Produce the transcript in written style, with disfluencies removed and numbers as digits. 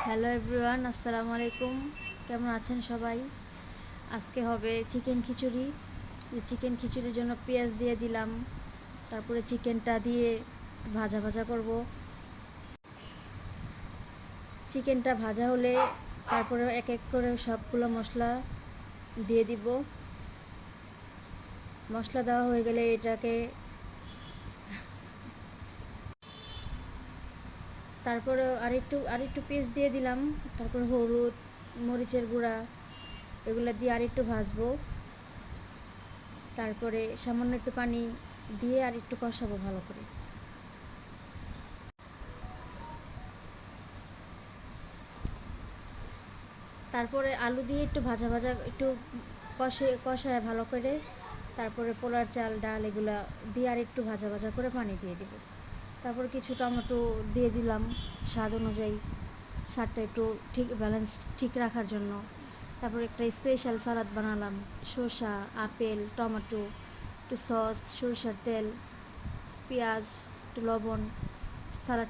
Hello everyone, আসসালামু আলাইকুম। কেমন আছেন সবাই? আজকে হবে চিকেন খিচুড়ি। চিকেন খিচুড়ির জন্য পেঁয়াজ দিয়ে দিলাম, তারপরে চিকেনটা দিয়ে ভাজা ভাজা করব। চিকেনটা ভাজা হলে তারপরে এক এক করে সবগুলো মশলা দিয়ে দিব। মশলা দেওয়া হয়ে গেলে এটাকে তারপরে আরেকটু পেঁয়াজ দিয়ে দিলাম, তারপর হলুদ, মরিচের গুঁড়া এগুলো দিয়ে আরেকটু ভাজবো। তারপরে সামান্য একটু পানি দিয়ে আর একটু কষাবো ভালো করে। তারপরে আলু দিয়ে একটু ভাজা ভাজা একটু কষায় ভালো করে, তারপরে পোলার চাল ডাল এগুলো দিয়ে আর একটু ভাজা ভাজা করে পানি দিয়ে দিব। তারপর কিছু টমেটো দিয়ে দিলাম স্বাদ অনুযায়ী, স্বাদটা একটু ঠিক ব্যালেন্স ঠিক রাখার জন্য। তারপর একটা স্পেশাল সালাদ বানালাম, শসা, আপেল, টমেটো, একটু সস, সরষের তেল, পেঁয়াজ, একটু লবণ, সালাড